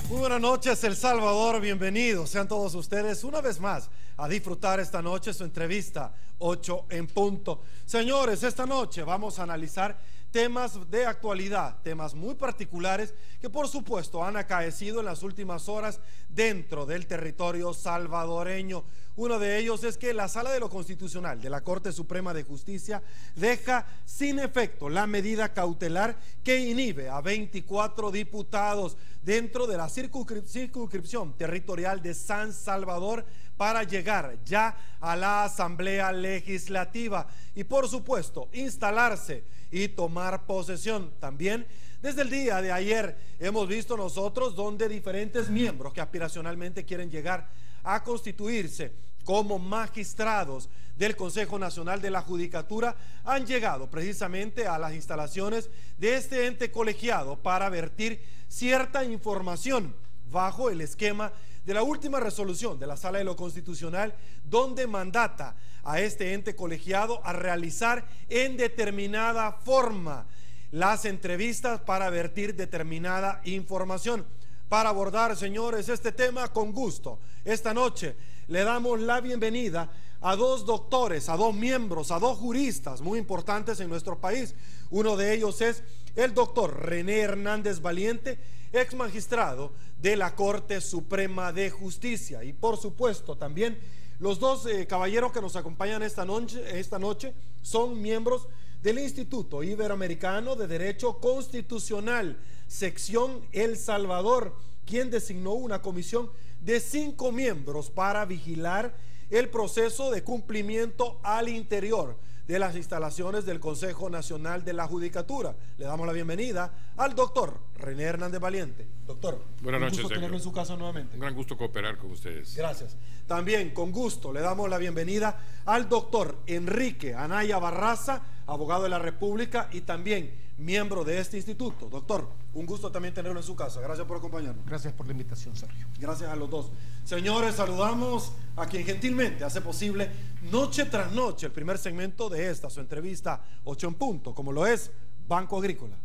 Muy buenas noches, El Salvador, bienvenidos sean todos ustedes una vez más a disfrutar esta noche su entrevista 8 en punto. Señores, esta noche vamos a analizar temas de actualidad, temas muy particulares que por supuesto han acaecido en las últimas horas dentro del territorio salvadoreño. Uno de ellos es que la Sala de lo Constitucional de la Corte Suprema de Justicia deja sin efecto la medida cautelar que inhibe a 24 diputados dentro de la circunscripción territorial de San Salvador para llegar ya a la Asamblea Legislativa y por supuesto instalarse y tomar posesión. También desde el día de ayer hemos visto nosotros donde diferentes miembros que aspiracionalmente quieren llegar a constituirse como magistrados del Consejo Nacional de la Judicatura han llegado precisamente a las instalaciones de este ente colegiado para vertir cierta información bajo el esquema de la última resolución de la Sala de lo Constitucional, donde mandata a este ente colegiado a realizar en determinada forma las entrevistas para vertir determinada información. Para abordar, señores, este tema con gusto, esta noche le damos la bienvenida a dos doctores, a dos miembros, a dos juristas muy importantes en nuestro país. Uno de ellos es el doctor René Hernández Valiente, ex magistrado de la Corte Suprema de Justicia. Y por supuesto también los dos caballeros que nos acompañan esta noche son miembros del Instituto Iberoamericano de Derecho Constitucional, sección El Salvador, quien designó una comisión de 5 miembros para vigilar el proceso de cumplimiento al interior de las instalaciones del Consejo Nacional de la Judicatura. Le damos la bienvenida al doctor René Hernández Valiente. Doctor, buenas noches, un gusto tenerlo en su casa nuevamente. Un gran gusto cooperar con ustedes. Gracias. También con gusto le damos la bienvenida al doctor Enrique Anaya Barraza, abogado de la República y también miembro de este instituto. Doctor, un gusto también tenerlo en su casa. Gracias por acompañarnos. Gracias por la invitación, Sergio. Gracias a los dos. Señores, saludamos a quien gentilmente hace posible noche tras noche el primer segmento de esta, su entrevista 8 en punto, como lo es Banco Agrícola.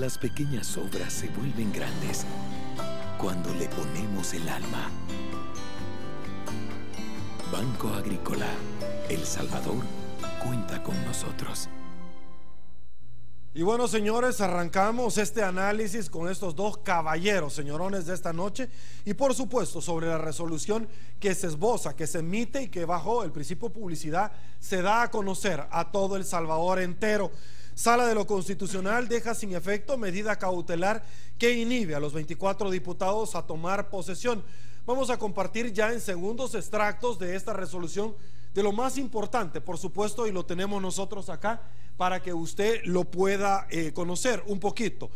Las pequeñas obras se vuelven grandes cuando le ponemos el alma. Banco Agrícola, El Salvador, cuenta con nosotros. Y bueno, señores, arrancamos este análisis con estos dos caballeros, señorones, de esta noche y por supuesto sobre la resolución que se esboza, que se emite y que bajo el principio de publicidad se da a conocer a todo El Salvador entero. Sala de lo Constitucional deja sin efecto medida cautelar que inhibe a los 24 diputados a tomar posesión. Vamos a compartir ya en segundos extractos de esta resolución de lo más importante, por supuesto, y lo tenemos nosotros acá para que usted lo pueda conocer un poquito.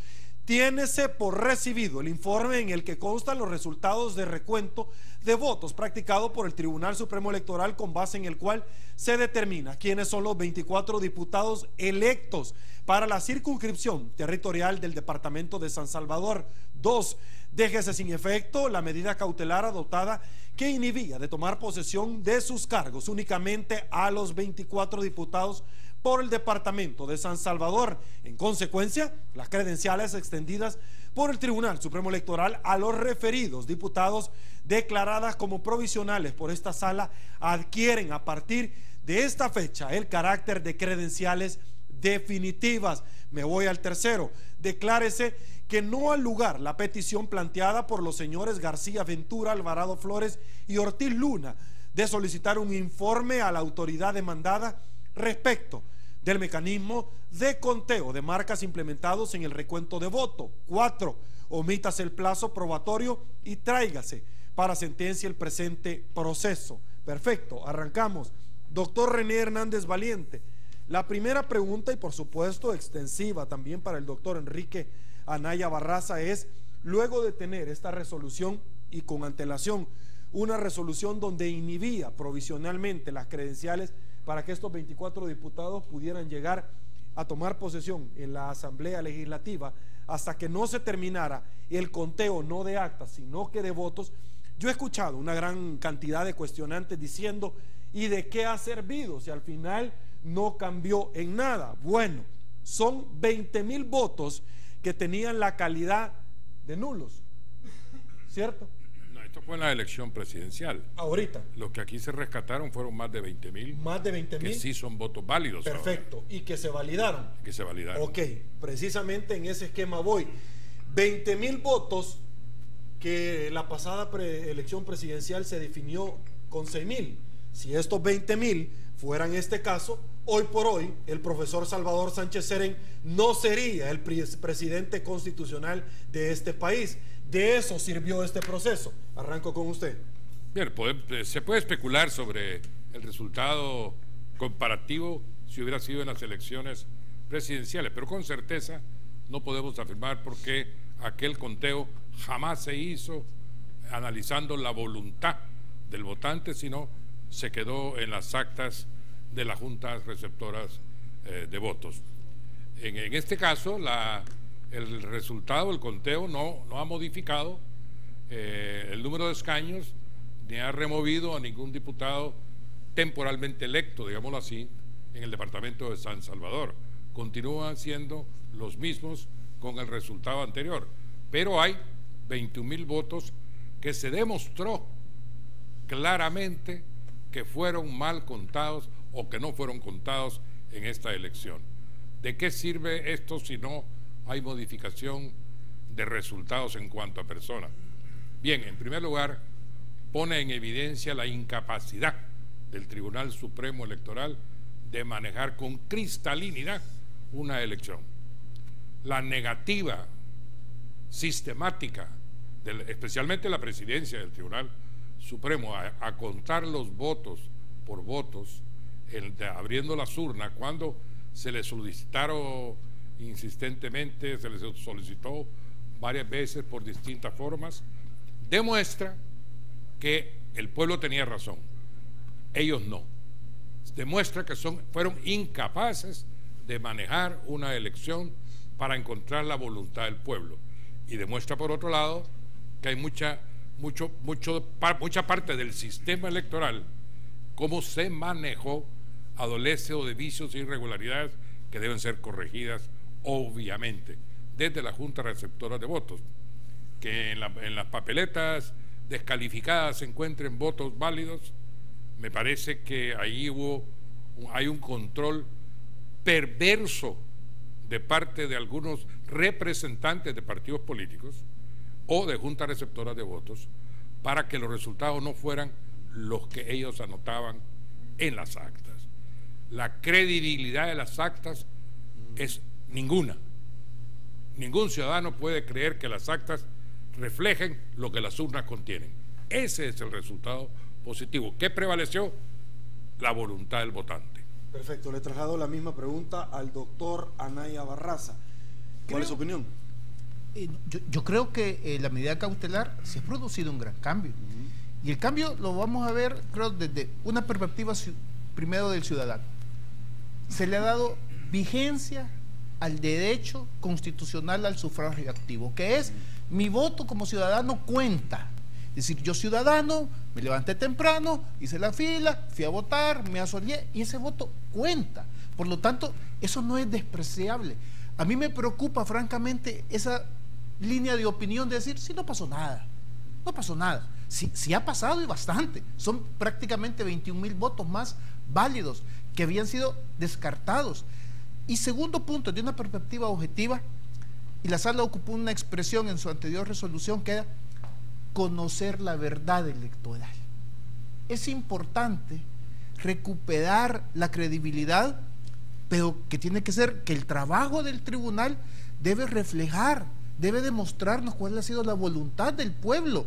Tiénese por recibido el informe en el que constan los resultados de recuento de votos practicado por el Tribunal Supremo Electoral, con base en el cual se determina quiénes son los 24 diputados electos para la circunscripción territorial del departamento de San Salvador. 2. Déjese sin efecto la medida cautelar adoptada que inhibía de tomar posesión de sus cargos únicamente a los 24 diputados por el departamento de San Salvador. En consecuencia, las credenciales extendidas por el Tribunal Supremo Electoral a los referidos diputados declaradas como provisionales por esta sala adquieren a partir de esta fecha el carácter de credenciales definitivas. Me voy al tercero. Declárese que no ha lugar la petición planteada por los señores García Ventura, Alvarado Flores y Ortiz Luna de solicitar un informe a la autoridad demandada respecto del mecanismo de conteo de marcas implementados en el recuento de voto. 4. Omítase el plazo probatorio y tráigase para sentencia el presente proceso. Perfecto, arrancamos. Doctor René Hernández Valiente, la primera pregunta, y por supuesto extensiva también para el doctor Enrique Anaya Barraza, es: luego de tener esta resolución y con antelación una resolución donde inhibía provisionalmente las credenciales para que estos 24 diputados pudieran llegar a tomar posesión en la Asamblea Legislativa hasta que no se terminara el conteo no de actas sino que de votos, yo he escuchado una gran cantidad de cuestionantes diciendo: ¿y de qué ha servido si al final no cambió en nada? Bueno, son 20,000 votos que tenían la calidad de nulos, ¿cierto? No, esto fue en la elección presidencial. Ahorita. Lo que aquí se rescataron fueron más de 20,000. Más de 20,000. Que sí son votos válidos. Perfecto. Ahora. Y que se validaron. Que se validaron. Ok, precisamente en ese esquema voy. 20,000 votos que la pasada elección presidencial se definió con 6,000. Si estos 20,000 fueran este caso, hoy por hoy el profesor Salvador Sánchez Serén no sería el presidente constitucional de este país. De eso sirvió este proceso. Arranco con usted. Bien, se puede especular sobre el resultado comparativo si hubiera sido en las elecciones presidenciales, pero con certeza no podemos afirmar porque aquel conteo jamás se hizo analizando la voluntad del votante, sino se quedó en las actas de las juntas receptoras de votos. En este caso, el resultado, el conteo, no ha modificado el número de escaños, ni ha removido a ningún diputado temporalmente electo, digámoslo así, en el departamento de San Salvador. Continúan siendo los mismos con el resultado anterior, pero hay 21,000 votos que se demostró claramente que fueron mal contados o que no fueron contados en esta elección. ¿De qué sirve esto si no hay modificación de resultados en cuanto a personas? Bien, en primer lugar, pone en evidencia la incapacidad del Tribunal Supremo Electoral de manejar con cristalinidad una elección. La negativa sistemática, especialmente la presidencia del Tribunal Supremo, a contar los votos por votos, abriendo las urnas, cuando se le solicitaron insistentemente, se les solicitó varias veces por distintas formas, demuestra que el pueblo tenía razón, ellos no. Demuestra que fueron incapaces de manejar una elección para encontrar la voluntad del pueblo, y demuestra por otro lado que hay mucha parte del sistema electoral, cómo se manejó, adolece de vicios e irregularidades que deben ser corregidas obviamente desde la Junta Receptora de Votos. Que en las papeletas descalificadas se encuentren votos válidos, me parece que ahí hay un control perverso de parte de algunos representantes de partidos políticos o de juntas receptoras de votos para que los resultados no fueran los que ellos anotaban en las actas. La credibilidad de las actas es ninguna. Ningún ciudadano puede creer que las actas reflejen lo que las urnas contienen. Ese es el resultado positivo. ¿Qué prevaleció? La voluntad del votante. Perfecto, le traslado la misma pregunta al doctor Anaya Barraza. ¿Cuál es su opinión? Yo creo que la medida cautelar se ha producido un gran cambio. Y el cambio lo vamos a ver, creo, desde una perspectiva primero del ciudadano. Se le ha dado vigencia al derecho constitucional al sufragio activo, que es mi voto como ciudadano cuenta. Es decir, yo ciudadano, me levanté temprano, hice la fila, fui a votar, me asolié y ese voto cuenta. Por lo tanto, eso no es despreciable. A mí me preocupa francamente esa línea de opinión de decir, sí, no pasó nada, no pasó nada. Sí ha pasado y bastante. Son prácticamente 21,000 votos más válidos que habían sido descartados. Y segundo punto, de una perspectiva objetiva, y la sala ocupó una expresión en su anterior resolución que era conocer la verdad electoral. Es importante recuperar la credibilidad, pero que tiene que ser que el trabajo del tribunal debe reflejar, debe demostrarnos cuál ha sido la voluntad del pueblo,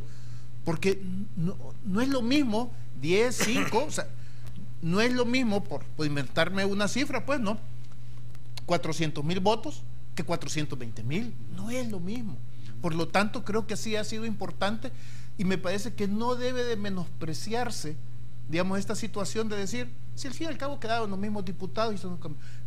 porque no es lo mismo 10, 5, o sea, no es lo mismo, por inventarme una cifra, pues no, 400,000 votos que 420,000, no es lo mismo. Por lo tanto, creo que sí ha sido importante y me parece que no debe de menospreciarse, digamos, esta situación de decir, si al fin y al cabo quedaron los mismos diputados y son,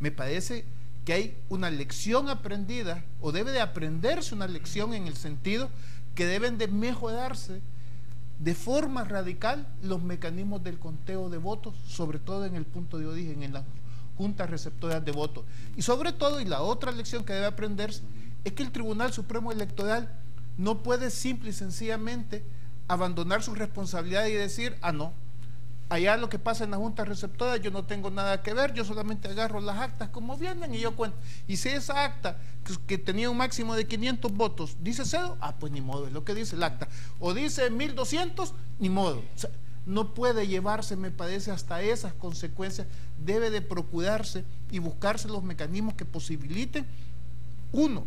me parece que hay una lección aprendida, o debe de aprenderse una lección en el sentido que deben de mejorarse de forma radical los mecanismos del conteo de votos, sobre todo en el punto de origen, en las juntas receptoras de votos. Y sobre todo, y la otra lección que debe aprenderse, es que el Tribunal Supremo Electoral no puede simple y sencillamente abandonar su responsabilidad y decir, ah, no, allá lo que pasa en la junta receptora yo no tengo nada que ver, yo solamente agarro las actas como vienen y yo cuento. Y si esa acta que tenía un máximo de 500 votos dice 0, ah, pues ni modo, es lo que dice el acta. O dice 1200, ni modo. O sea, no puede llevarse, me parece, hasta esas consecuencias. Debe de procurarse y buscarse los mecanismos que posibiliten, uno,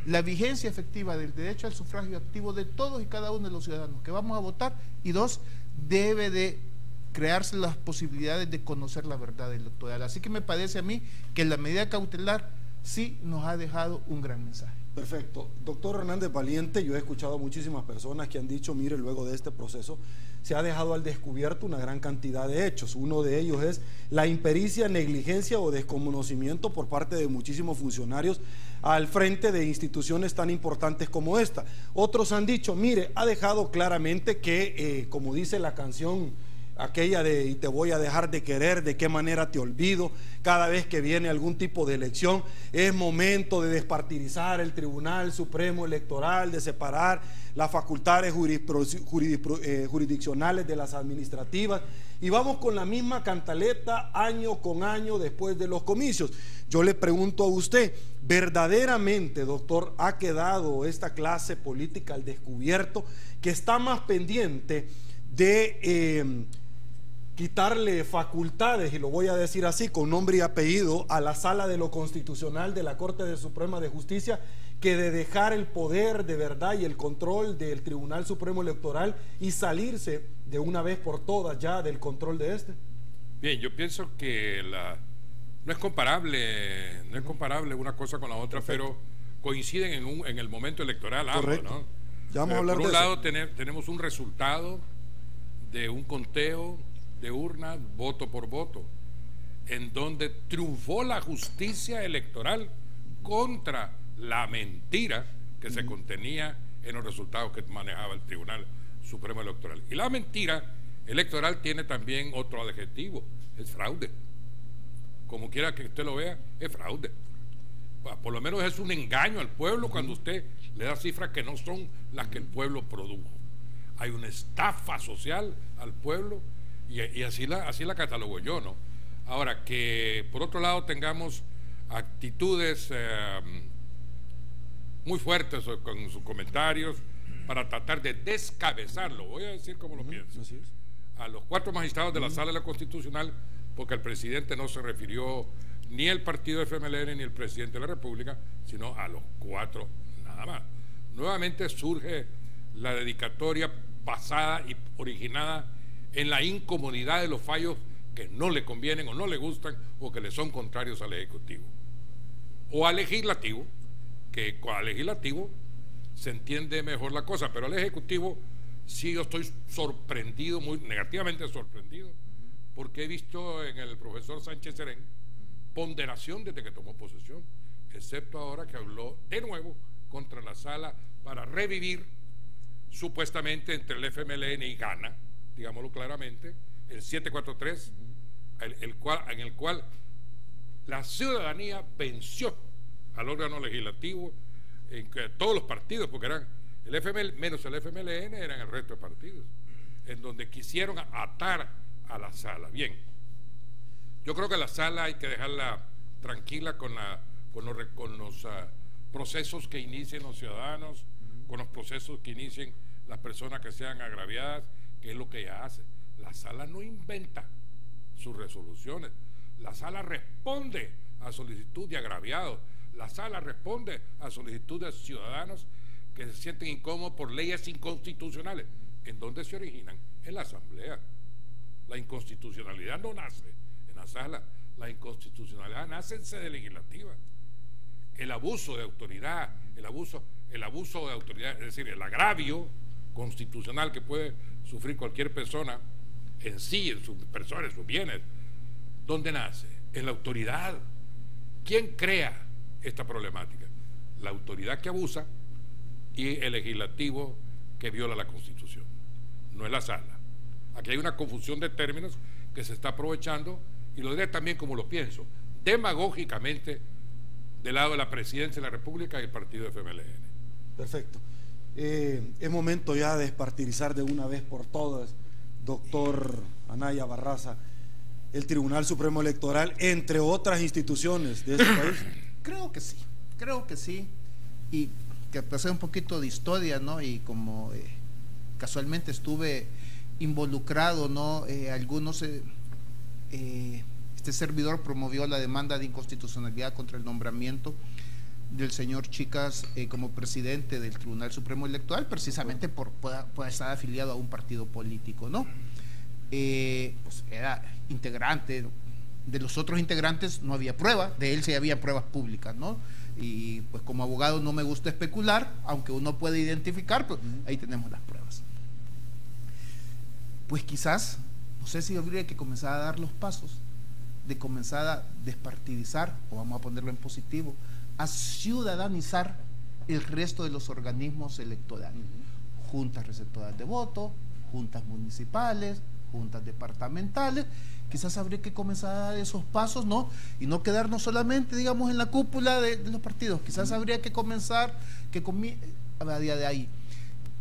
la vigencia efectiva del derecho al sufragio activo de todos y cada uno de los ciudadanos que vamos a votar, y dos, debe de crearse las posibilidades de conocer la verdad electoral. Así que me parece a mí que la medida cautelar sí nos ha dejado un gran mensaje. Perfecto. Doctor Hernández Valiente, yo he escuchado a muchísimas personas que han dicho, mire, luego de este proceso se ha dejado al descubierto una gran cantidad de hechos. Uno de ellos es la impericia, negligencia o desconocimiento por parte de muchísimos funcionarios al frente de instituciones tan importantes como esta. Otros han dicho, mire, ha dejado claramente que, como dice la canción aquella de y te voy a dejar de querer, de qué manera te olvido, cada vez que viene algún tipo de elección es momento de despartidizar el Tribunal Supremo Electoral, de separar las facultades jurisdiccionales de las administrativas, y vamos con la misma cantaleta año con año después de los comicios. Yo le pregunto a usted, ¿verdaderamente, doctor, ha quedado esta clase política al descubierto, que está más pendiente de quitarle facultades, y lo voy a decir así con nombre y apellido, a la Sala de lo Constitucional de la Corte Suprema de Justicia, que de dejar el poder de verdad y el control del Tribunal Supremo Electoral y salirse de una vez por todas ya del control de este? Bien, yo pienso que no es comparable una cosa con la otra, pero coinciden en el momento electoral ambos, ¿no? Ya vamos a hablar de eso. Por un lado tenemos un resultado de un conteo de urnas voto por voto, en donde triunfó la justicia electoral contra la mentira que se contenía en los resultados que manejaba el Tribunal Supremo Electoral. Y la mentira electoral tiene también otro adjetivo, es fraude. Como quiera que usted lo vea, es fraude. Por lo menos es un engaño al pueblo cuando usted le da cifras que no son las que el pueblo produjo. Hay una estafa social al pueblo, y así la catalogo yo, ¿no? Ahora, que por otro lado tengamos actitudes muy fuertes con sus comentarios para tratar de descabezarlo, voy a decir como lo pienso, a los 4 magistrados de la Sala de la Constitucional, porque el presidente no se refirió ni al partido FMLN ni el presidente de la República, sino a los 4 nada más. Nuevamente surge la dedicatoria basada y originada en la incomodidad de los fallos que no le convienen o no le gustan o que le son contrarios al Ejecutivo o al Legislativo, que al Legislativo se entiende mejor la cosa, pero al Ejecutivo sí yo estoy sorprendido, muy negativamente sorprendido, porque he visto en el profesor Sánchez Serén ponderación desde que tomó posesión, excepto ahora que habló de nuevo contra la Sala para revivir supuestamente entre el FMLN y Gana, digámoslo claramente, el 743, en el cual la ciudadanía venció al órgano legislativo, en que todos los partidos, porque eran el FML, menos el FMLN, eran el resto de partidos, en donde quisieron atar a la Sala. Bien, yo creo que la Sala hay que dejarla tranquila con los procesos que inicien los ciudadanos, con los procesos que inicien las personas que sean agraviadas, que es lo que ella hace. La Sala no inventa sus resoluciones, la Sala responde a solicitud de agraviados. La sala responde a solicitud de ciudadanos que se sienten incómodos por leyes inconstitucionales. ¿En dónde se originan? En la Asamblea. La inconstitucionalidad no nace en la sala, la inconstitucionalidad nace en sede legislativa. El abuso de autoridad, el abuso de autoridad, es decir, el agravio constitucional que puede sufrir cualquier persona en sí, en sus personas, en sus bienes, ¿dónde nace? En la autoridad. ¿Quién crea esta problemática? La autoridad que abusa y el legislativo que viola la Constitución. No es la sala. Aquí hay una confusión de términos que se está aprovechando, y lo diré también como lo pienso, demagógicamente, del lado de la Presidencia de la República y el partido FMLN. Perfecto. Es momento ya de despartidizar de una vez por todas, doctor Anaya Barraza, el Tribunal Supremo Electoral, entre otras instituciones de este país. Creo que sí, y que pasé un poquito de historia, ¿no? Y como casualmente estuve involucrado, ¿no? Este servidor promovió la demanda de inconstitucionalidad contra el nombramiento del señor Chicas como presidente del Tribunal Supremo Electoral, precisamente por estar afiliado a un partido político, ¿no? Pues era integrante. De los otros integrantes no había prueba, de él sí había pruebas públicas, ¿no? Y pues como abogado no me gusta especular, aunque uno puede identificar, pues ahí tenemos las pruebas. Pues quizás, no sé si habría que comenzar a dar los pasos de comenzar a despartidizar, o vamos a ponerlo en positivo, a ciudadanizar el resto de los organismos electorales. Juntas receptoras de voto, juntas municipales, juntas departamentales. Quizás habría que comenzar a dar esos pasos, ¿no? Y no quedarnos solamente, digamos, en la cúpula de los partidos. Quizás habría que comenzar a día de ahí.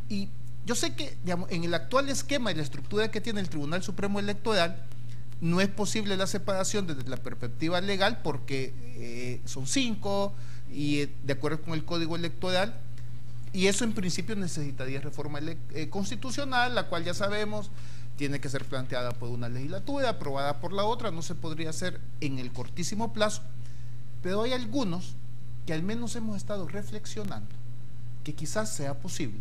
Y yo sé que, digamos, en el actual esquema y la estructura que tiene el Tribunal Supremo Electoral, no es posible la separación desde la perspectiva legal, porque son 5 y de acuerdo con el Código Electoral, y eso en principio necesitaría reforma constitucional, la cual ya sabemos tiene que ser planteada por una legislatura, aprobada por la otra, no se podría hacer en el cortísimo plazo, pero hay algunos que al menos hemos estado reflexionando que quizás sea posible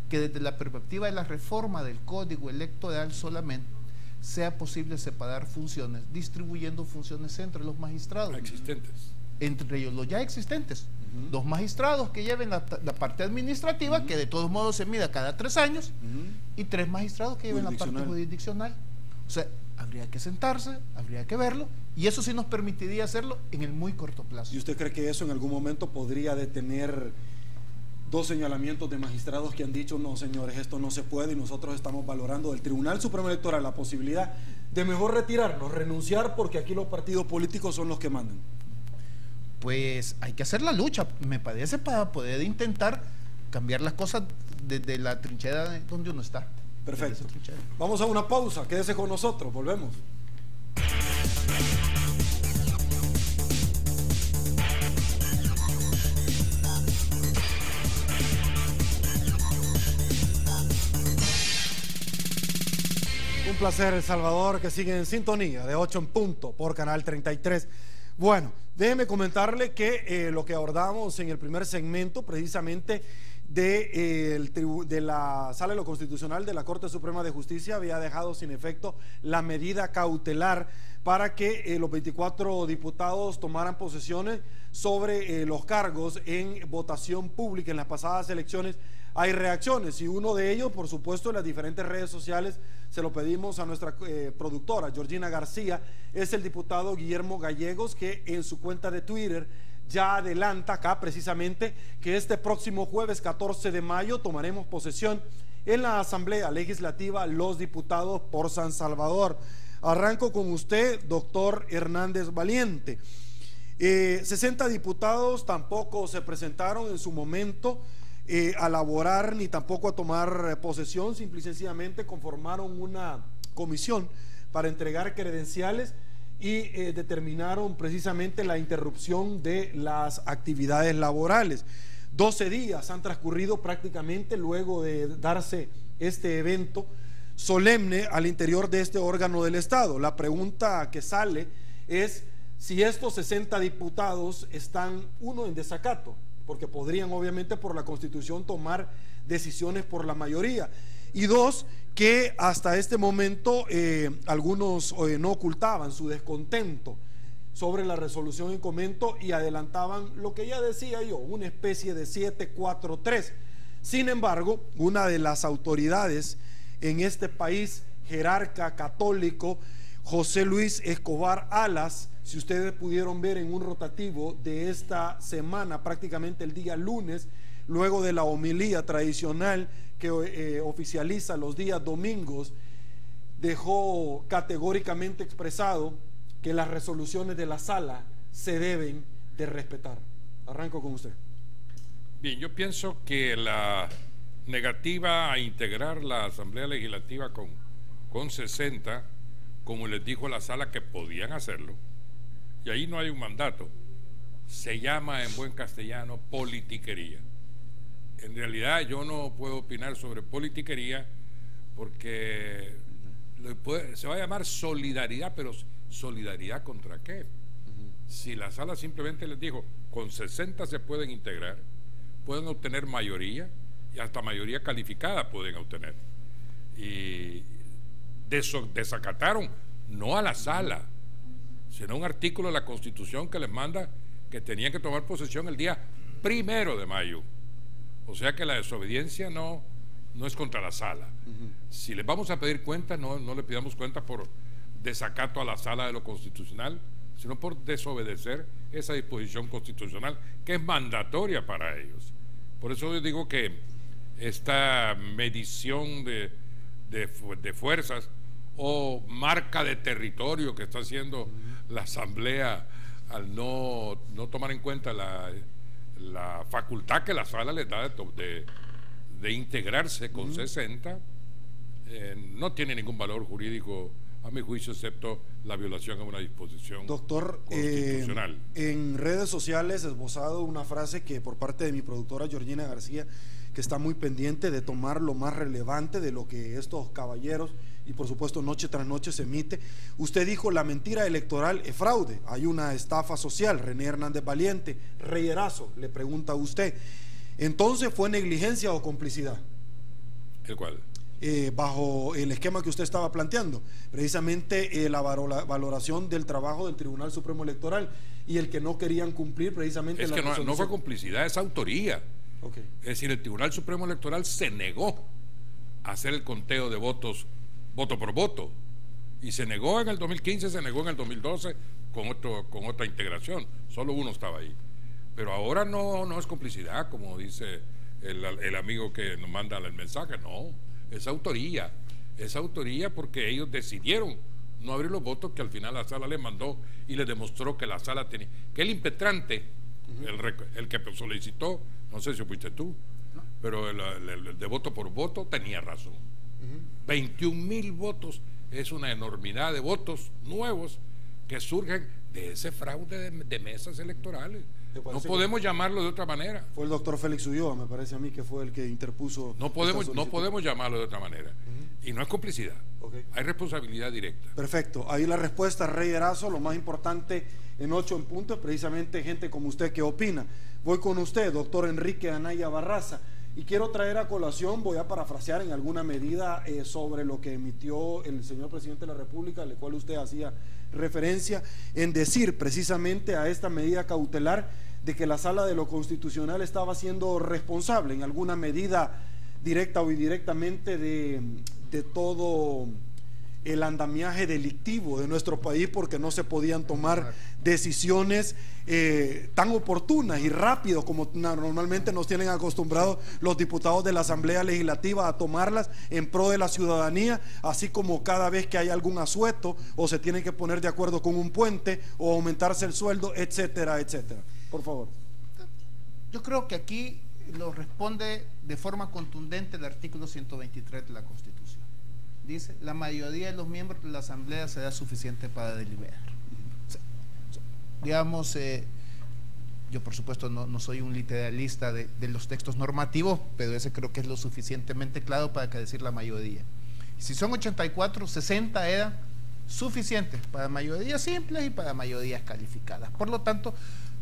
que desde la perspectiva de la reforma del Código Electoral solamente sea posible separar funciones, distribuyendo funciones entre los magistrados. Existentes. Entre ellos los ya existentes. Dos magistrados que lleven la parte administrativa, que de todos modos se mida cada 3 años, y 3 magistrados que lleven la parte jurisdiccional. O sea, habría que sentarse, habría que verlo, y eso sí nos permitiría hacerlo en el muy corto plazo. ¿Y usted cree que eso en algún momento podría detener 2 señalamientos de magistrados que han dicho, no señores, esto no se puede, y nosotros estamos valorando del Tribunal Supremo Electoral la posibilidad de mejor retirarnos, renunciar, porque aquí los partidos políticos son los que mandan? Pues hay que hacer la lucha, me parece, para poder intentar cambiar las cosas desde la trinchera donde uno está. Perfecto. Vamos a una pausa, quédese con nosotros, volvemos. Un placer, El Salvador, que sigue en sintonía de 8 en punto por Canal 33. Bueno, déjeme comentarle que lo que abordamos en el primer segmento, precisamente de la Sala de lo Constitucional de la Corte Suprema de Justicia, había dejado sin efecto la medida cautelar para que los 24 diputados tomaran posesiones sobre los cargos en votación pública. En las pasadas elecciones hay reacciones, y uno de ellos, por supuesto, en las diferentes redes sociales, se lo pedimos a nuestra productora Georgina García, es el diputado Guillermo Gallegos, que en su cuenta de Twitter ya adelanta acá precisamente que este próximo jueves 14 de mayo tomaremos posesión en la Asamblea Legislativa los diputados por San Salvador. Arranco con usted, doctor Hernández Valiente. 60 diputados tampoco se presentaron en su momento a laborar ni tampoco a tomar posesión, simple y sencillamente conformaron una comisión para entregar credenciales y determinaron precisamente la interrupción de las actividades laborales. 12 días han transcurrido prácticamente luego de darse este evento solemne al interior de este órgano del Estado. La pregunta que sale es si estos 60 diputados están, uno, en desacato, porque podrían obviamente por la Constitución tomar decisiones por la mayoría, y dos, que hasta este momento algunos no ocultaban su descontento sobre la resolución en comento y adelantaban lo que ya decía yo, una especie de 7-4-3. Sin embargo, una de las autoridades en este país, jerarca católico, José Luis Escobar Alas, si ustedes pudieron ver en un rotativo de esta semana, prácticamente el día lunes, luego de la homilía tradicional que oficializa los días domingos, dejó categóricamente expresado que las resoluciones de la sala se deben de respetar. Arranco con usted. Bien, yo pienso que la negativa a integrar la Asamblea Legislativa con 60, como les dijo la sala que podían hacerlo, y ahí no hay un mandato, se llama en buen castellano politiquería. En realidad yo no puedo opinar sobre politiquería porque se va a llamar solidaridad, pero ¿solidaridad contra qué? Si la sala simplemente les dijo, con 60 se pueden integrar, pueden obtener mayoría y hasta mayoría calificada pueden obtener. Y desacataron no a la sala, sino un artículo de la Constitución que les manda que tenían que tomar posesión el día 1 de mayo. O sea que la desobediencia no es contra la sala. Si les vamos a pedir cuentas, no le pidamos cuentas por desacato a la sala de lo constitucional, sino por desobedecer esa disposición constitucional que es mandatoria para ellos. Por eso yo digo que esta medición de fuerzas o marca de territorio que está haciendo la Asamblea al no tomar en cuenta la facultad que la sala les da de integrarse con 60, no tiene ningún valor jurídico a mi juicio, excepto la violación a una disposición constitucional. En redes sociales he esbozado una frase que por parte de mi productora Georgina García, que está muy pendiente de tomar lo más relevante de lo que estos caballeros y por supuesto noche tras noche se emite. Usted dijo: la mentira electoral es fraude, hay una estafa social. René Hernández Valiente, Reyerazo, le pregunta a usted, ¿entonces fue negligencia o complicidad? ¿El cuál? Bajo el esquema que usted estaba planteando, precisamente la valoración del trabajo del Tribunal Supremo Electoral y el que no querían cumplir precisamente es que no fue complicidad, es autoría. Okay. Es decir, el Tribunal Supremo Electoral se negó a hacer el conteo de votos voto por voto, y se negó en el 2015, se negó en el 2012 con otra integración, solo uno estaba ahí. Pero ahora no es complicidad, como dice el amigo que nos manda el mensaje, no. Es autoría porque ellos decidieron no abrir los votos que al final la sala les mandó y les demostró que la sala tenía, que el impetrante, el que solicitó, no sé si fuiste tú, pero el de voto por voto tenía razón. 21,000 votos es una enormidad de votos nuevos que surgen de ese fraude de mesas electorales. No podemos llamarlo de otra manera. Fue el doctor Félix Ulloa, me parece a mí, que fue el que interpuso. No podemos llamarlo de otra manera. Y no es complicidad. Hay responsabilidad directa. Perfecto. Ahí la respuesta, Reyerazo. Lo más importante en 8 en punto es precisamente gente como usted que opina. Voy con usted, doctor Enrique Anaya Barraza. Y quiero traer a colación, voy a parafrasear en alguna medida sobre lo que emitió el señor presidente de la República, al cual usted hacía referencia, en decir precisamente a esta medida cautelar de que la Sala de lo Constitucional estaba siendo responsable en alguna medida directa o indirectamente de todo el andamiaje delictivo de nuestro país, porque no se podían tomar decisiones tan oportunas y rápido como normalmente nos tienen acostumbrados los diputados de la Asamblea Legislativa a tomarlas en pro de la ciudadanía, así como cada vez que hay algún asueto o se tienen que poner de acuerdo con un puente o aumentarse el sueldo, etcétera, etcétera. Por favor. Yo creo que aquí lo responde de forma contundente el artículo 123 de la Constitución. Dice: la mayoría de los miembros de la Asamblea será suficiente para deliberar. Digamos, yo por supuesto no soy un literalista de los textos normativos, pero ese creo que es lo suficientemente claro para que decir la mayoría. Si son 84, 60 eran, suficientes para mayorías simples y para mayorías calificadas. Por lo tanto,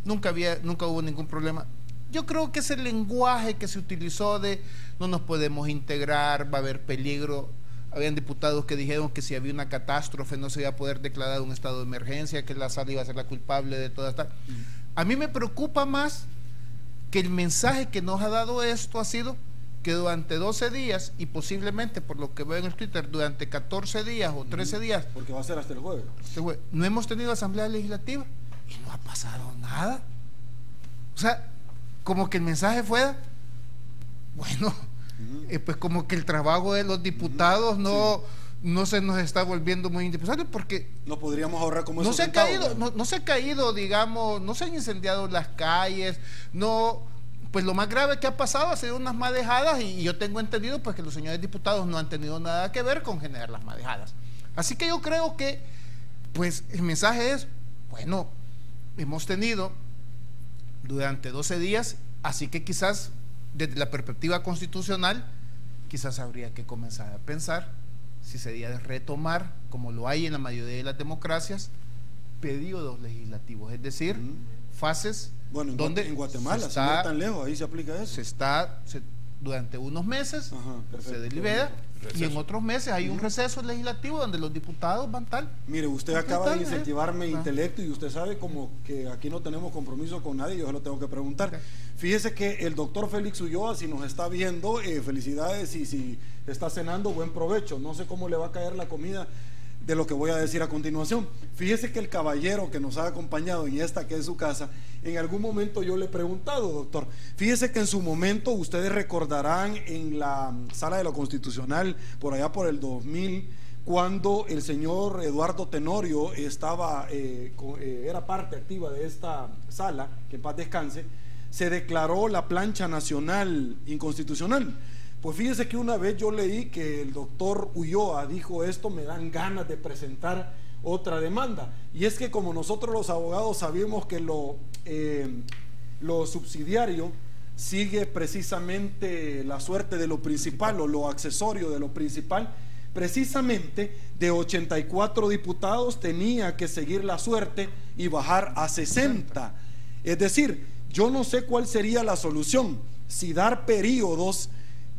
nunca hubo ningún problema. Yo creo que ese lenguaje que se utilizó de no nos podemos integrar, va a haber peligro. Habían diputados que dijeron que si había una catástrofe no se iba a poder declarar un estado de emergencia, que la sala iba a ser la culpable de toda esta. A mí me preocupa más que el mensaje que nos ha dado esto ha sido que durante 12 días y posiblemente, por lo que veo en el Twitter, durante 14 días o 13 días, porque va a ser hasta el jueves, no hemos tenido asamblea legislativa y no ha pasado nada. O sea, como que el mensaje fuera, bueno, pues como que el trabajo de los diputados no se nos está volviendo muy indispensable, porque no podríamos ahorrar como no se ha caído, no se ha caído, digamos, no se han incendiado las calles, no. Pues lo más grave que ha pasado ha sido unas madejadas, y yo tengo entendido pues que los señores diputados no han tenido nada que ver con generar las madejadas. Así que yo creo que pues el mensaje es, bueno, hemos tenido durante 12 días, así que quizás desde la perspectiva constitucional, quizás habría que comenzar a pensar si sería de retomar, como lo hay en la mayoría de las democracias, periodos legislativos, es decir, fases. Bueno, donde en Guatemala, si no es tan lejos, ahí se aplica eso. Durante unos meses se delibera, y en otros meses hay un receso legislativo donde los diputados van tal. Mire, usted acaba de incentivar mi intelecto, y usted sabe como que aquí no tenemos compromiso con nadie, yo se lo tengo que preguntar. Fíjese que el doctor Félix Ulloa, si nos está viendo, felicidades, y si está cenando, buen provecho. No sé cómo le va a caer la comida de lo que voy a decir a continuación. Fíjese que el caballero que nos ha acompañado en esta que es su casa, en algún momento yo le he preguntado, doctor, fíjese que en su momento ustedes recordarán en la sala de lo constitucional, por allá por el 2000, cuando el señor Eduardo Tenorio era parte activa de esta sala, que en paz descanse, se declaró la plancha nacional inconstitucional. Pues fíjese que una vez yo leí que el doctor Ulloa dijo esto, me dan ganas de presentar otra demanda. Y es que como nosotros los abogados sabemos que lo subsidiario sigue precisamente la suerte de lo principal, o lo accesorio de lo principal, precisamente de 84 diputados tenía que seguir la suerte y bajar a 60. Es decir, yo no sé cuál sería la solución, si dar periodos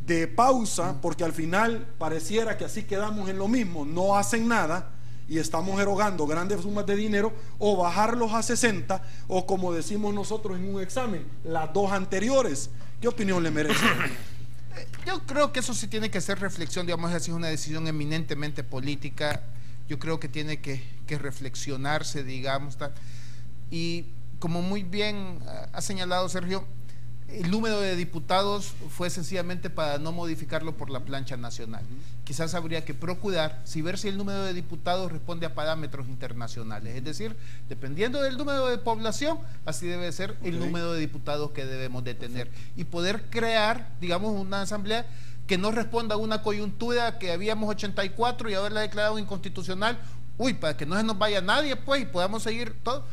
de pausa, porque al final pareciera que así quedamos en lo mismo, no hacen nada y estamos erogando grandes sumas de dinero, o bajarlos a 60, o como decimos nosotros en un examen, las dos anteriores. ¿Qué opinión le merece? Yo creo que eso sí tiene que ser reflexión, digamos, así es una decisión eminentemente política. Yo creo que tiene que reflexionarse, digamos, tal. Y como muy bien ha señalado Sergio, el número de diputados fue sencillamente para no modificarlo por la plancha nacional. Quizás habría que procurar ver si el número de diputados responde a parámetros internacionales, es decir, dependiendo del número de población, así debe ser el número de diputados que debemos de tener, y poder crear, digamos, una asamblea que no responda a una coyuntura que habíamos 84 y haberla declarado inconstitucional, para que no se nos vaya nadie, pues, y podamos seguir todos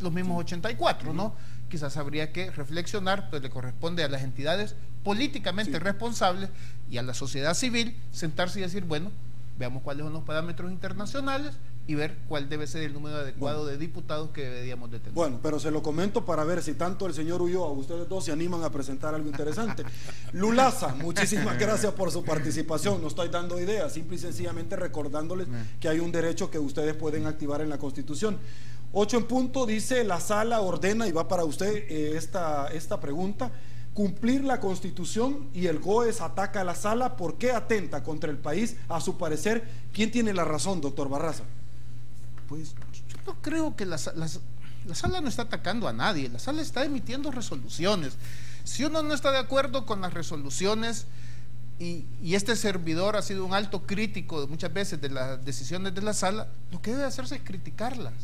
los mismos 84, ¿no? Quizás habría que reflexionar, pues le corresponde a las entidades políticamente responsables y a la sociedad civil sentarse y decir, bueno, veamos cuáles son los parámetros internacionales y ver cuál debe ser el número adecuado de diputados que deberíamos de tener. Bueno, pero se lo comento para ver si tanto el señor Ulloa, ustedes dos se animan a presentar algo interesante. Lulaza, muchísimas gracias por su participación. No estoy dando ideas, simple y sencillamente recordándoles que hay un derecho que ustedes pueden activar en la Constitución. 8 en punto, dice: la sala ordena, y va para usted esta pregunta: cumplir la Constitución, y el GOES ataca a la sala. ¿Por qué atenta contra el país? A su parecer, ¿quién tiene la razón, doctor Barraza? Pues yo no creo que la sala no está atacando a nadie, la sala está emitiendo resoluciones. Si uno no está de acuerdo con las resoluciones, y este servidor ha sido un alto crítico muchas veces de las decisiones de la sala, lo que debe hacerse es criticarlas.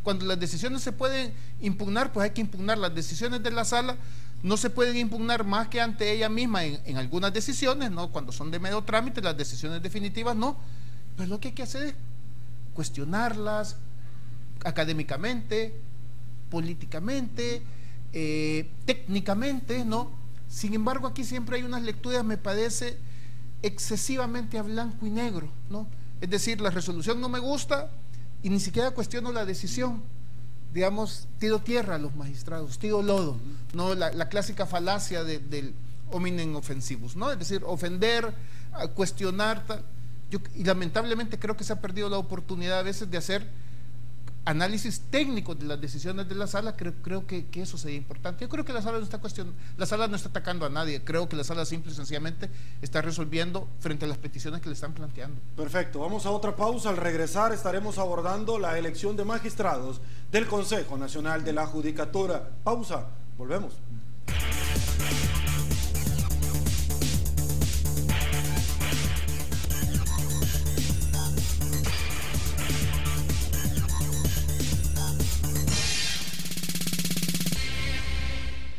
Cuando las decisiones se pueden impugnar, pues hay que impugnar. Las decisiones de la sala no se pueden impugnar más que ante ella misma en algunas decisiones, ¿no? Cuando son de mero trámite, las decisiones definitivas no. Pero lo que hay que hacer es cuestionarlas académicamente, políticamente, técnicamente, ¿no? Sin embargo, aquí siempre hay unas lecturas, me parece, excesivamente a blanco y negro, ¿no? Es decir, la resolución no me gusta y ni siquiera cuestiono la decisión. Digamos, tiro tierra a los magistrados, tiro lodo, ¿no? La clásica falacia del hominem offensivus, ¿no? Es decir, ofender, cuestionar, y lamentablemente creo que se ha perdido la oportunidad a veces de hacer análisis técnico de las decisiones de la sala. Creo que eso sería importante. Yo creo que la sala no está atacando a nadie, creo que la sala simple y sencillamente está resolviendo frente a las peticiones que le están planteando. Perfecto, vamos a otra pausa. Al regresar estaremos abordando la elección de magistrados del Consejo Nacional de la Judicatura. Pausa, volvemos.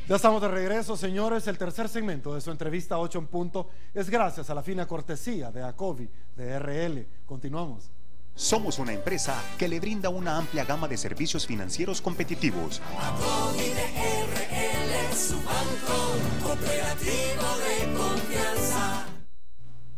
Ya estamos de regreso, señores. El tercer segmento de su entrevista 8 en punto es gracias a la fina cortesía de ACOVI, de RL. Continuamos. Somos una empresa que le brinda una amplia gama de servicios financieros competitivos. ACOVI de RL, su banco cooperativo de confianza.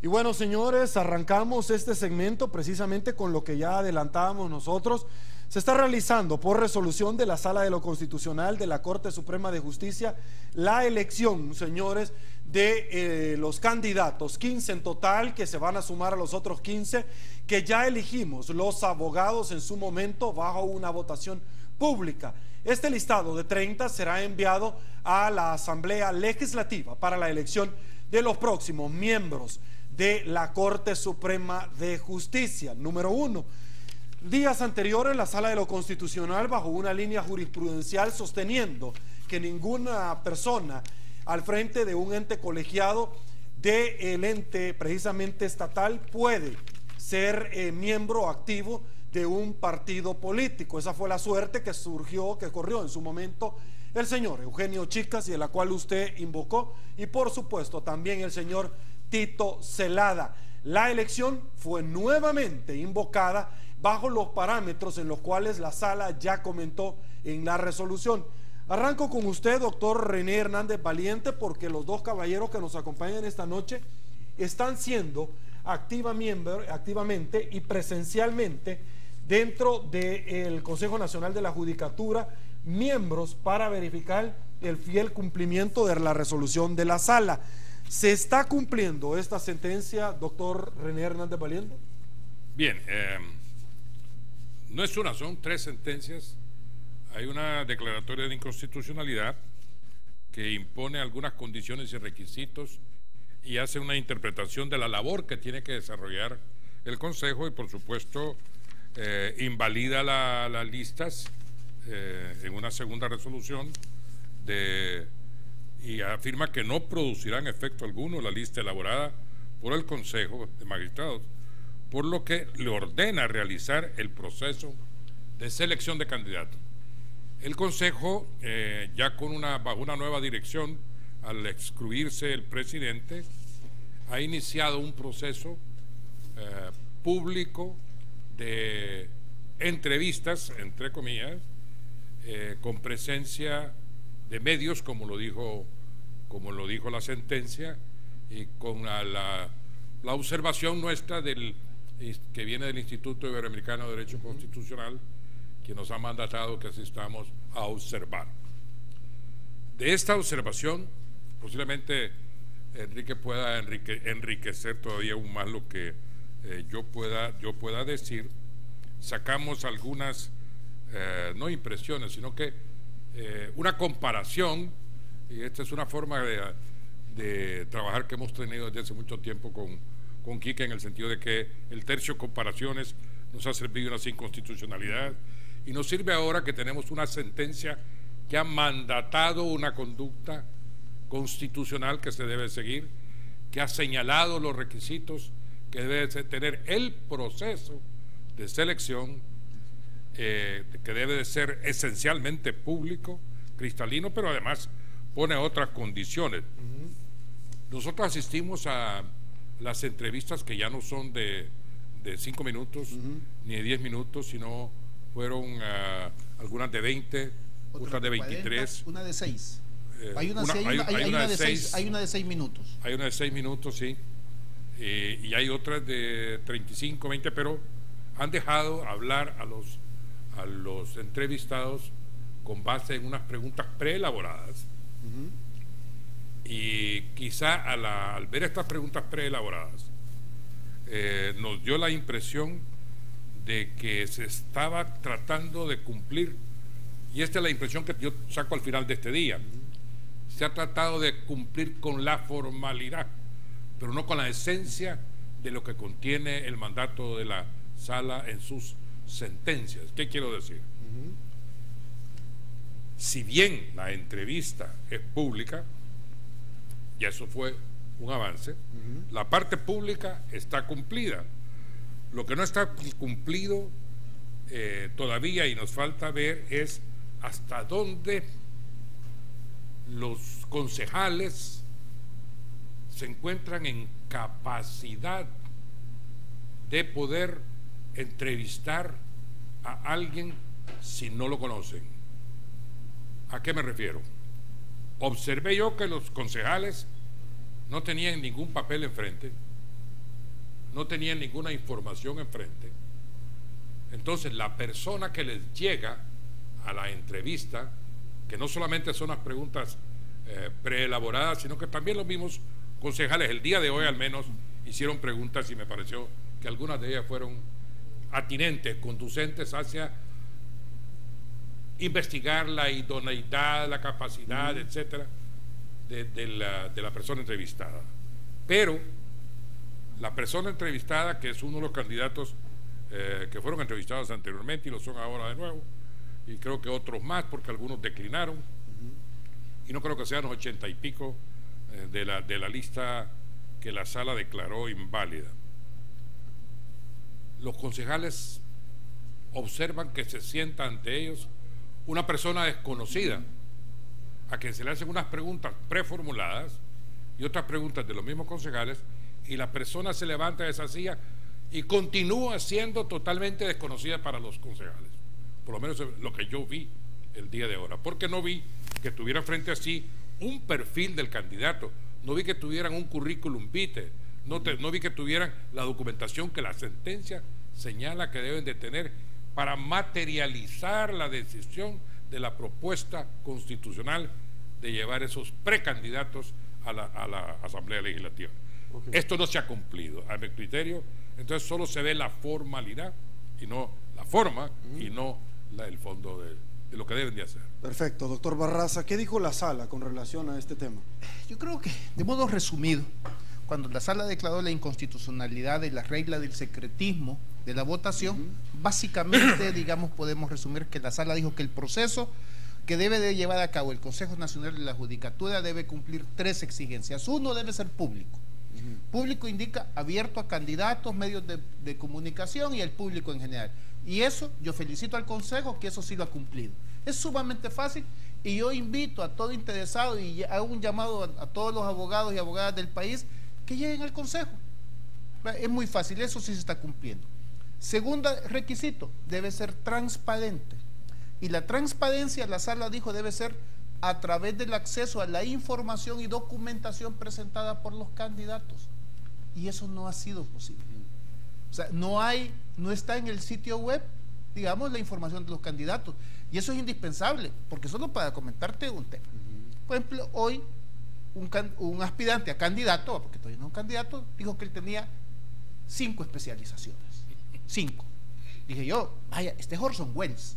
Y bueno, señores, arrancamos este segmento precisamente con lo que ya adelantábamos nosotros. Se está realizando por resolución de la Sala de lo Constitucional de la Corte Suprema de Justicia la elección, señores, de los candidatos, 15 en total, que se van a sumar a los otros 15 que ya elegimos los abogados en su momento bajo una votación pública. Este listado de 30 será enviado a la Asamblea Legislativa para la elección de los próximos miembros de la Corte Suprema de Justicia. Número 1. Días anteriores, la Sala de lo Constitucional, bajo una línea jurisprudencial sosteniendo que ninguna persona al frente de un ente colegiado del ente precisamente estatal puede ser miembro activo de un partido político. Esa fue la suerte que corrió en su momento el señor Eugenio Chicas, y de la cual usted invocó, y por supuesto también el señor Tito Celada. La elección fue nuevamente invocada bajo los parámetros en los cuales la sala ya comentó en la resolución. Arranco con usted, doctor René Hernández Valiente, porque los dos caballeros que nos acompañan esta noche están siendo activamente y presencialmente dentro del Consejo Nacional de la Judicatura, miembros para verificar el fiel cumplimiento de la resolución de la sala. ¿Se está cumpliendo esta sentencia, doctor René Hernández Valiente? Bien, no es una, son 3 sentencias. Hay una declaratoria de inconstitucionalidad que impone algunas condiciones y requisitos y hace una interpretación de la labor que tiene que desarrollar el Consejo, y por supuesto invalida las listas en una segunda resolución y afirma que no producirán efecto alguno la lista elaborada por el Consejo de Magistrados, por lo que le ordena realizar el proceso de selección de candidatos. El Consejo, ya bajo una nueva dirección, al excluirse el presidente, ha iniciado un proceso público de entrevistas, entre comillas, con presencia de medios, como lo dijo la sentencia, y con la observación nuestra que viene del Instituto Iberoamericano de Derecho Constitucional, que nos ha mandatado que asistamos a observar. De esta observación, posiblemente Enrique pueda enriquecer todavía aún más lo que yo pueda decir. Sacamos algunas, no impresiones, sino que una comparación, y esta es una forma de trabajar que hemos tenido desde hace mucho tiempo con Quique, en el sentido de que el tercio comparaciones nos ha servido una inconstitucionalidad, y nos sirve ahora que tenemos una sentencia que ha mandatado una conducta constitucional que se debe seguir, que ha señalado los requisitos que debe tener el proceso de selección, que debe de ser esencialmente público, cristalino, pero además pone otras condiciones. Nosotros asistimos a las entrevistas que ya no son de 5 minutos ni de 10 minutos, sino fueron algunas de 20, otras de 23. 40, una de 6. Hay una de 6 minutos. Hay una de 6 minutos, sí. y hay otras de 35, 20, pero han dejado hablar a los entrevistados con base en unas preguntas preelaboradas. Y quizá al ver estas preguntas preelaboradas nos dio la impresión de que se estaba tratando de cumplir, y esta es la impresión que yo saco al final de este día, se ha tratado de cumplir con la formalidad, pero no con la esencia de lo que contiene el mandato de la sala en sus sentencias. ¿Qué quiero decir? Si bien la entrevista es pública, y eso fue un avance, la parte pública está cumplida. Lo que no está cumplido todavía y nos falta ver es hasta dónde los concejales se encuentran en capacidad de poder entrevistar a alguien si no lo conocen. ¿A qué me refiero? Observé yo que los concejales no tenían ningún papel enfrente, no tenían ninguna información enfrente. Entonces la persona que les llega a la entrevista, que no solamente son las preguntas preelaboradas, sino que también los mismos concejales, el día de hoy al menos, hicieron preguntas y me pareció que algunas de ellas fueron atinentes, conducentes hacia investigar la idoneidad, la capacidad, etcétera, de la persona entrevistada. Pero la persona entrevistada, que es uno de los candidatos que fueron entrevistados anteriormente y lo son ahora de nuevo, y creo que otros más porque algunos declinaron, y no creo que sean los 80 y pico de la lista que la sala declaró inválida. Los concejales observan que se sienta ante ellos una persona desconocida, a quien se le hacen unas preguntas preformuladas y otras preguntas de los mismos concejales, y la persona se levanta de esa silla y continúa siendo totalmente desconocida para los concejales. Por lo menos lo que yo vi el día de ahora, porque no vi que tuviera frente a sí un perfil del candidato, no vi que tuvieran un currículum vitae, no vi que tuvieran la documentación que la sentencia señala que deben de tener para materializar la decisión de la propuesta constitucional de llevar esos precandidatos a la Asamblea Legislativa. Esto no se ha cumplido, a mi criterio. Entonces solo se ve la formalidad y no la forma, y no el fondo de lo que deben de hacer. Perfecto. Doctor Barraza, ¿qué dijo la sala con relación a este tema? Yo creo que, de modo resumido, cuando la sala declaró la inconstitucionalidad de la regla del secretismo de la votación, básicamente, digamos, podemos resumir que la sala dijo que el proceso que debe de llevar a cabo el Consejo Nacional de la Judicatura debe cumplir 3 exigencias. Uno, debe ser público. Público indica abierto a candidatos, medios de comunicación y al público en general. Y eso, yo felicito al Consejo que eso sí lo ha cumplido. Es sumamente fácil, y yo invito a todo interesado y hago un llamado a todos los abogados y abogadas del país que lleguen al Consejo. Es muy fácil, eso sí se está cumpliendo. Segundo requisito, debe ser transparente. Y la transparencia, la sala dijo, debe ser a través del acceso a la información y documentación presentada por los candidatos. Y eso no ha sido posible. O sea, no está en el sitio web, digamos, la información de los candidatos. Y eso es indispensable, porque solo para comentarte un tema. Por ejemplo, hoy un aspirante a candidato, porque todavía no es un candidato, dijo que él tenía 5 especializaciones. 5. Dije yo, vaya, este es Orson Welles,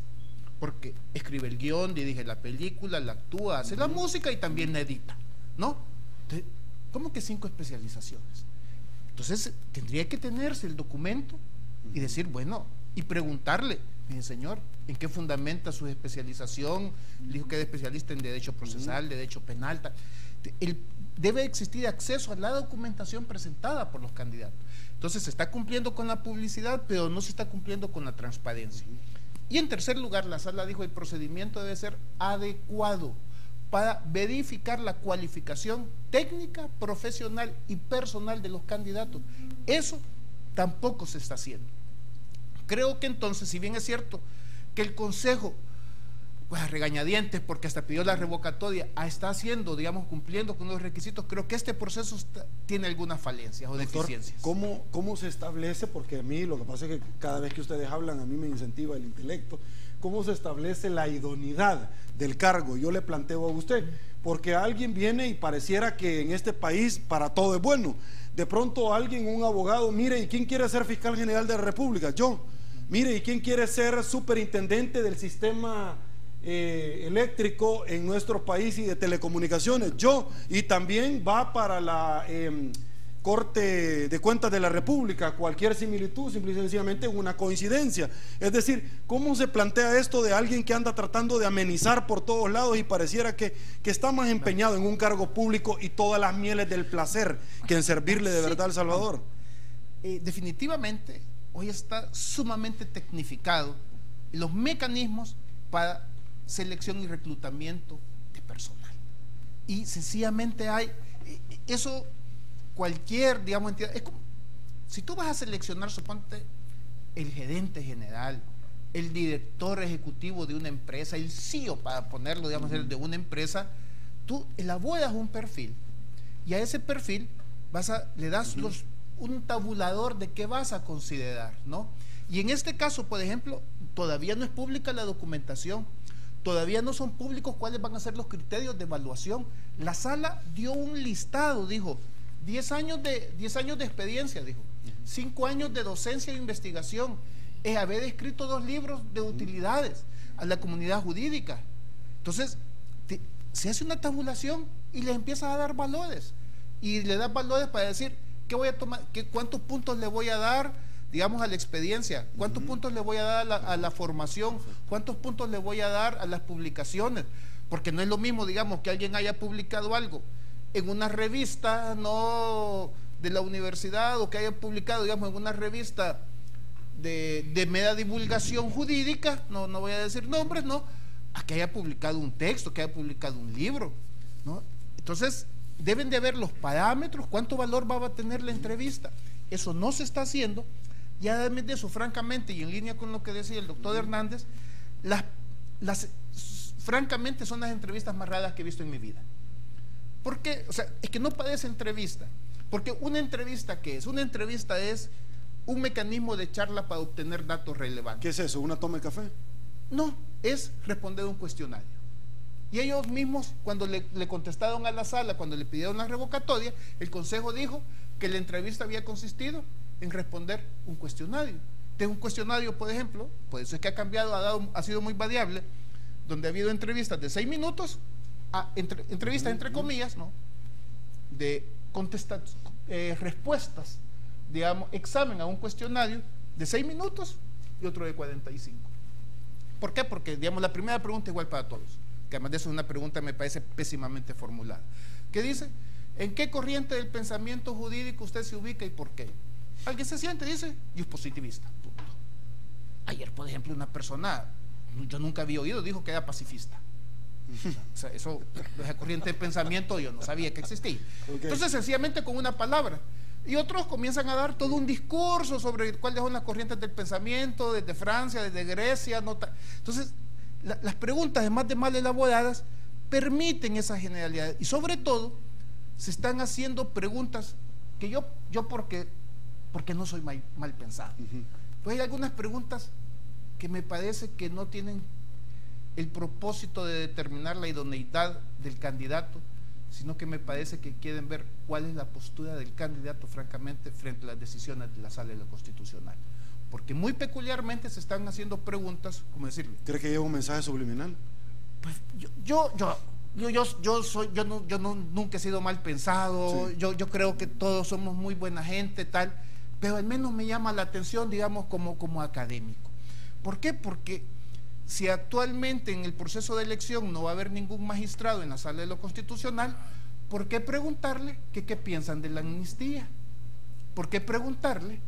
porque escribe el guión, dirige la película, la actúa, hace la música y también la edita, ¿no? Entonces, ¿cómo que 5 especializaciones? Entonces tendría que tenerse el documento y decir, bueno, y preguntarle, mire señor, ¿en qué fundamenta su especialización? Dijo que es especialista en derecho procesal, derecho penal, tal. Debe existir acceso a la documentación presentada por los candidatos. Entonces se está cumpliendo con la publicidad, pero no se está cumpliendo con la transparencia. Y en tercer lugar, la sala dijo, el procedimiento debe ser adecuado para verificar la cualificación técnica, profesional y personal de los candidatos. Eso tampoco se está haciendo. Creo que entonces, si bien es cierto que el Consejo pues a regañadientes, porque hasta pidió la revocatoria, está haciendo, digamos, cumpliendo con los requisitos. Creo que este proceso tiene algunas falencias o deficiencias. ¿Cómo se establece? Porque a mí lo que pasa es que cada vez que ustedes hablan a mí me incentiva el intelecto. ¿Cómo se establece la idoneidad del cargo? Yo le planteo a usted, porque alguien viene y pareciera que en este país para todo es bueno. De pronto alguien, un abogado, mire, ¿y quién quiere ser fiscal general de la República? Yo. Mire, ¿y quién quiere ser superintendente del sistema eléctrico en nuestro país y de telecomunicaciones? Yo. Y también va para la Corte de Cuentas de la República. Cualquier similitud, simple y sencillamente una coincidencia. Es decir, ¿cómo se plantea esto de alguien que anda tratando de amenizar por todos lados y pareciera que está más empeñado en un cargo público y todas las mieles del placer que en servirle de verdad al Salvador? Definitivamente hoy está sumamente tecnificado los mecanismos para selección y reclutamiento de personal, y sencillamente hay eso. Cualquier, digamos, entidad, es como si tú vas a seleccionar, suponte, el gerente general, el director ejecutivo de una empresa, el CEO, para ponerlo, digamos, de una empresa, tú elaboras un perfil y a ese perfil le das un tabulador de qué vas a considerar, ¿no? Y en este caso, por ejemplo, todavía no es pública la documentación, todavía no son públicos cuáles van a ser los criterios de evaluación. La sala dio un listado, dijo 10 años de experiencia, dijo 5 años de docencia e investigación, haber escrito 2 libros de utilidades a la comunidad jurídica. Entonces se hace una tabulación y le empieza a dar valores, y le das valores para decir qué voy a tomar, cuántos puntos le voy a dar, digamos, a la experiencia, cuántos puntos le voy a dar a la formación, cuántos puntos le voy a dar a las publicaciones, porque no es lo mismo, digamos, que alguien haya publicado algo en una revista no de la universidad, o que haya publicado, digamos, en una revista de mera divulgación jurídica, no voy a decir nombres, no, a que haya publicado un texto, que haya publicado un libro, ¿no? Entonces deben de haber los parámetros, cuánto valor va a tener la entrevista. Eso no se está haciendo, y además de eso, francamente, y en línea con lo que decía el doctor Hernández, francamente son las entrevistas más raras que he visto en mi vida. ¿Por qué? O sea, es que no parece entrevista, porque una entrevista, ¿qué es? Una entrevista es un mecanismo de charla para obtener datos relevantes. ¿Qué es eso? ¿Una toma de café? No, es responder un cuestionario. Y ellos mismos, cuando le contestaron a la sala, cuando le pidieron la revocatoria, el consejo dijo que la entrevista había consistido en responder un cuestionario. De un cuestionario, por ejemplo, por eso es que ha cambiado, ha sido muy variable, donde ha habido entrevistas de 6 minutos, entrevistas entre comillas, ¿no?, de respuestas, digamos, examen a un cuestionario de 6 minutos y otro de 45. ¿Por qué? Porque, digamos, la primera pregunta es igual para todos, que además de eso es una pregunta me parece pésimamente formulada, que dice: ¿en qué corriente del pensamiento jurídico usted se ubica y por qué? Alguien se siente y dice: yo es positivista, punto. Ayer, por ejemplo, una persona, yo nunca había oído, dijo que era pacifista. O sea, esa corriente de pensamiento yo no sabía que existía. Entonces, sencillamente con una palabra. Y otros comienzan a dar todo un discurso sobre cuáles son las corrientes del pensamiento desde Francia, desde Grecia. Entonces, las preguntas, además de mal elaboradas, permiten esa generalidad. Y sobre todo, se están haciendo preguntas que yo porque no soy mal pensado. Pues hay algunas preguntas que me parece que no tienen el propósito de determinar la idoneidad del candidato, sino que me parece que quieren ver cuál es la postura del candidato, francamente, frente a las decisiones de la Sala de lo Constitucional. Porque muy peculiarmente se están haciendo preguntas, ¿cómo decirlo? ¿Cree que lleva un mensaje subliminal? Pues yo nunca he sido mal pensado, sí. yo creo que todos somos muy buena gente, tal, pero al menos me llama la atención, digamos, como académico. ¿Por qué? Porque si actualmente en el proceso de elección no va a haber ningún magistrado en la Sala de lo Constitucional, ¿por qué preguntarle qué piensan de la amnistía? ¿Por qué preguntarle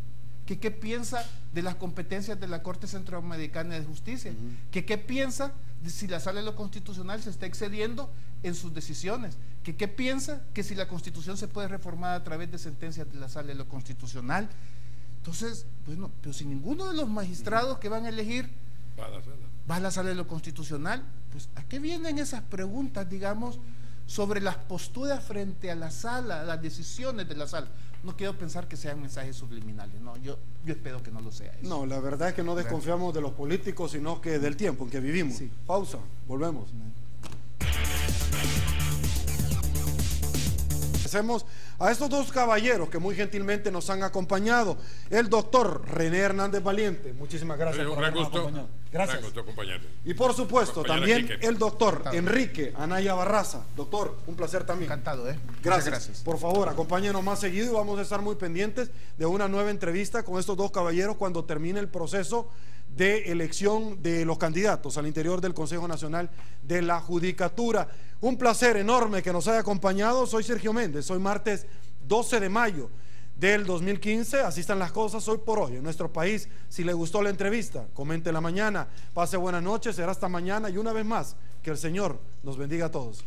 qué piensa de las competencias de la Corte Centroamericana de Justicia? ¿Qué piensa de si la Sala de lo Constitucional se está excediendo en sus decisiones? ¿Qué piensa que si la Constitución se puede reformar a través de sentencias de la Sala de lo Constitucional? Entonces, bueno, pero si ninguno de los magistrados que van a elegir va a la sala de lo constitucional. Pues, ¿a qué vienen esas preguntas, digamos, sobre las posturas frente a la sala, las decisiones de la sala? No quiero pensar que sean mensajes subliminales, no, yo espero que no lo sea eso. No, la verdad es que no desconfiamos de los políticos, sino que del tiempo en que vivimos. Sí. Pausa, volvemos. Agradecemos a estos dos caballeros que muy gentilmente nos han acompañado. El doctor René Hernández Valiente, muchísimas gracias por habernos acompañado. Gracias. Un gusto acompañarte. Y por supuesto también el doctor Encantado. Enrique Anaya Barraza. Doctor, un placer también. Encantado, Muchas Gracias. Por favor, acompáñenos más seguido y vamos a estar muy pendientes de una nueva entrevista con estos dos caballeros cuando termine el proceso de elección de los candidatos al interior del Consejo Nacional de la Judicatura. Un placer enorme que nos haya acompañado. Soy Sergio Méndez, hoy martes 12 de mayo del 2015, así están las cosas hoy por hoy en nuestro país. Si le gustó la entrevista, comente en la mañana, pase buenas noches, será hasta mañana y una vez más, que el Señor nos bendiga a todos.